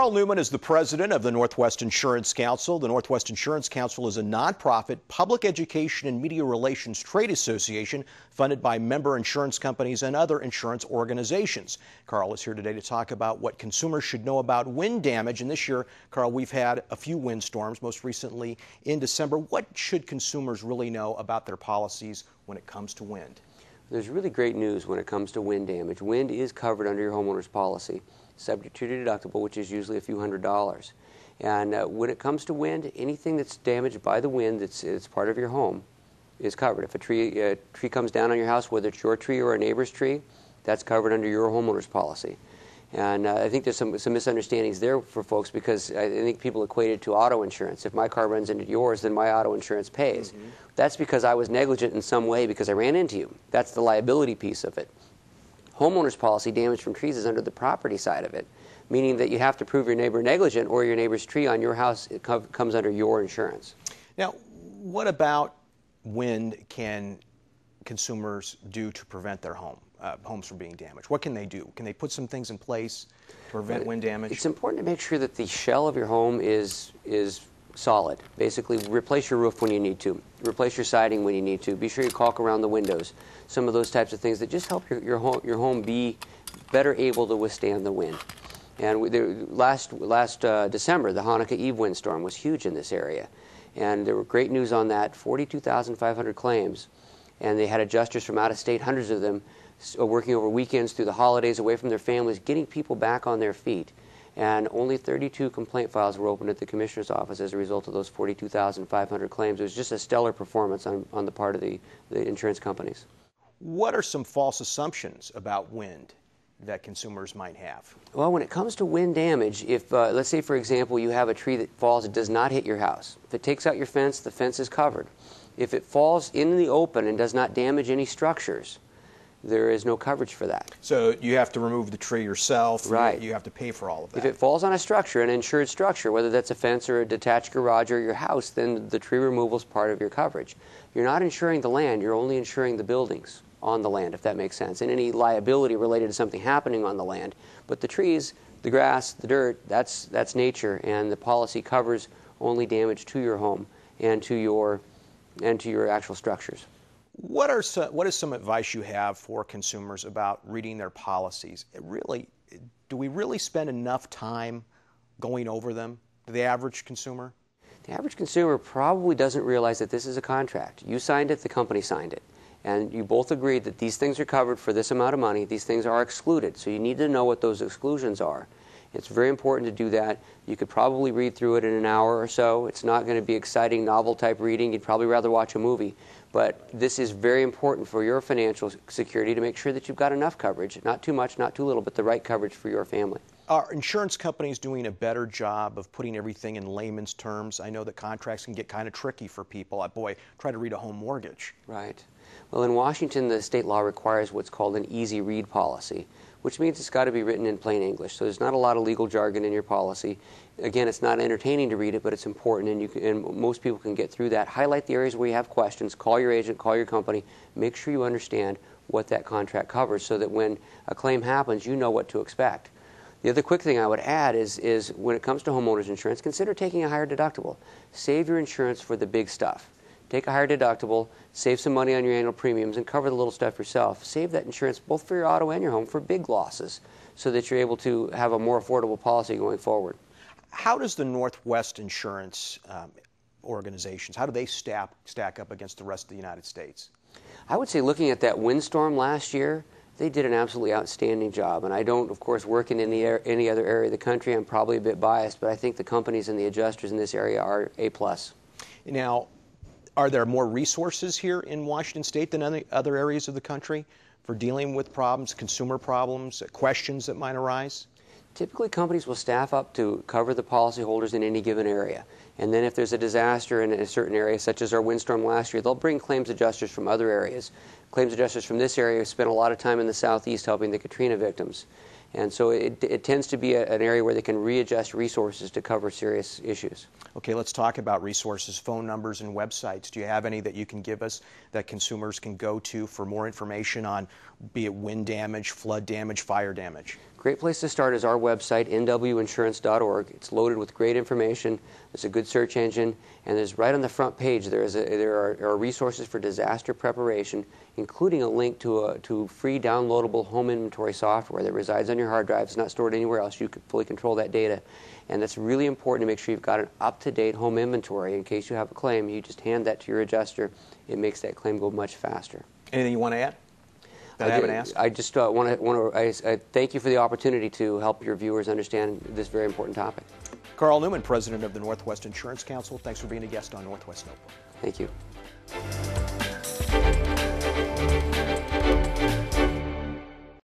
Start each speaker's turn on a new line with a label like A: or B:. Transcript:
A: Karl Newman is the president of the Northwest Insurance Council. The Northwest Insurance Council is a nonprofit public education and media relations trade association funded by member insurance companies and other insurance organizations. Karl is here today to talk about what consumers should know about wind damage. And this year, Karl, we've had a few windstorms, most recently in December. What should consumers really know about their policies when it comes to wind?
B: There's really great news when it comes to wind damage. Wind is covered under your homeowner's policy, subject to your deductible, which is usually a few $100s. And when it comes to wind, anything that's damaged by the wind it's part of your home is covered. If a tree comes down on your house, whether it's your tree or a neighbor's tree, that's covered under your homeowner's policy. And I think there's some misunderstandings there for folks, because I think people equate it to auto insurance. If my car runs into yours, then my auto insurance pays. Mm-hmm. That's because I was negligent in some way because I ran into you. That's the liability piece of it. Homeowner's policy, damage from trees, is under the property side of it, meaning that you have to prove your neighbor negligent or your neighbor's tree on your house comes under your insurance.
A: Now, what about wind can consumers do to prevent their homes from being damaged? What can they do? Can they put some things in place to prevent wind damage?
B: It's important to make sure that the shell of your home is solid. Basically, replace your roof when you need to. Replace your siding when you need to. Be sure you caulk around the windows. Some of those types of things that just help your home be better able to withstand the wind. And last December, the Hanukkah Eve windstorm was huge in this area. And there were great news on that, 42,500 claims. And they had adjusters from out of state, hundreds of them, working over weekends through the holidays, away from their families, getting people back on their feet. And only 32 complaint files were opened at the Commissioner's office as a result of those 42,500 claims. It was just a stellar performance on the part of the insurance companies.
A: What are some false assumptions about wind that consumers might have?
B: Well, when it comes to wind damage, if let's say, for example, you have a tree that falls, it does not hit your house. If it takes out your fence, the fence is covered. If it falls in the open and does not damage any structures, there is no coverage for that.
A: So you have to remove the tree yourself.
B: Right.
A: You have to pay for all of that.
B: If it falls on a structure, an insured structure, whether that's a fence or a detached garage or your house, then the tree removal is part of your coverage. You're not insuring the land, you're only insuring the buildings on the land, if that makes sense, and any liability related to something happening on the land. But the trees, the grass, the dirt, that's nature, and the policy covers only damage to your home and to your actual structures.
A: What is some advice you have for consumers about reading their policies? Do we really spend enough time going over them, the average consumer?
B: The average consumer probably doesn't realize that this is a contract. You signed it, the company signed it. And you both agreed that these things are covered for this amount of money, these things are excluded. So you need to know what those exclusions are. It's very important to do that. You could probably read through it in an hour or so. It's not going to be exciting novel type reading. You'd probably rather watch a movie. But this is very important for your financial security to make sure that you've got enough coverage, not too much, not too little, but the right coverage for your family.
A: Are insurance companies doing a better job of putting everything in layman's terms? I know that contracts can get kind of tricky for people. Boy, try to read a home mortgage.
B: Right. Well, in Washington, the state law requires what's called an easy read policy, which means it's got to be written in plain English. So there's not a lot of legal jargon in your policy. Again, it's not entertaining to read it, but it's important, and most people can get through that. Highlight the areas where you have questions. Call your agent, call your company. Make sure you understand what that contract covers so that when a claim happens, you know what to expect. The other quick thing I would add is when it comes to homeowners insurance, consider taking a higher deductible. Save your insurance for the big stuff. Take a higher deductible, save some money on your annual premiums, and cover the little stuff yourself. Save that insurance both for your auto and your home for big losses so that you're able to have a more affordable policy going forward.
A: How does the Northwest Insurance organizations, how do they stack up against the rest of the United States?
B: I would say, looking at that windstorm last year, they did an absolutely outstanding job. And I don't, of course, work in any other area of the country. I'm probably a bit biased, but I think the companies and the adjusters in this area are A+.
A: Now, are there more resources here in Washington State than other areas of the country for dealing with problems, consumer problems, questions that might arise?
B: Typically, companies will staff up to cover the policyholders in any given area. And then if there's a disaster in a certain area, such as our windstorm last year, they'll bring claims adjusters from other areas. Claims adjusters from this area spent a lot of time in the southeast helping the Katrina victims. And so it tends to be an area where they can readjust resources to cover serious issues.
A: Okay, let's talk about resources, phone numbers, and websites. Do you have any that you can give us that consumers can go to for more information on, be it wind damage, flood damage, fire damage?
B: Great place to start is our website, nwinsurance.org. It's loaded with great information. It's a good search engine, and there's right on the front page there are resources for disaster preparation, including a link to free downloadable home inventory software that resides on your hard drive. It's not stored anywhere else. You can fully control that data, and that's really important to make sure you've got an up-to-date home inventory. In case you have a claim, you just hand that to your adjuster. It makes that claim go much faster.
A: Anything you want to add that I haven't asked?
B: I just want to thank you for the opportunity to help your viewers understand this very important topic.
A: Karl Newman, president of the Northwest Insurance Council, thanks for being a guest on Northwest Notebook.
B: Thank you.